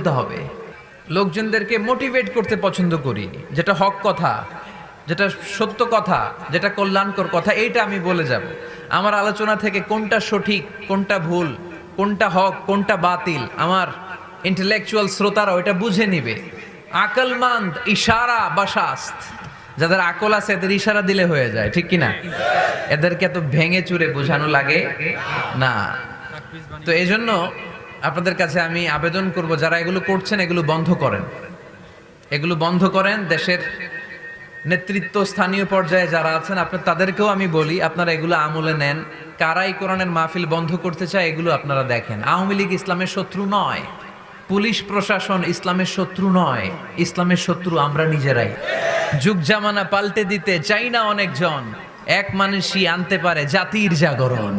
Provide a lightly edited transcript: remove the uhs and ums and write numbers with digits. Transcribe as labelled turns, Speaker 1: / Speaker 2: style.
Speaker 1: করতে হবে। লোকজনদেরকে মোটিভেট করতে পছন্দ করি, যেটা হক কথা, যেটা সত্য কথা, যেটা কল্যাণকর কথা, এইটা আমি বলে যাব। আমার আলোচনা থেকে কোনটা সঠিক, কোনটা ভুল, কোনটা হক, কোনটা বাতিল, আমার ইন্টেলেকচুয়াল শ্রোতারা ওইটা বুঝে নিবে। আকলমান্দ ইশারা বা শাস্ত, যাদের আকল আছে এদের ইশারা দিলে হয়ে যায়, ঠিক কিনা? এদেরকে এত ভেঙে চুরে বোঝানো লাগে না। তো এই জন্য আপনাদের কাছে আমি আবেদন করব, যারা এগুলো করছেন এগুলো বন্ধ করেন, এগুলো বন্ধ করেন। দেশের নেতৃত্ব স্থানীয় পর্যায়ে যারা আছেন আপনার তাদেরকেও আমি বলি, আপনারা এগুলো আমলে নেন। কারাই কোরআনের মাহফিল বন্ধ করতে চায় এগুলো আপনারা দেখেন। আওয়ামী লীগ ইসলামের শত্রু নয়, পুলিশ প্রশাসন ইসলামের শত্রু নয়, ইসলামের শত্রু আমরা নিজেরাই। যুগ জামানা পাল্টে দিতে চাই না অনেকজন, এক মানুষই আনতে পারে জাতির জাগরণ।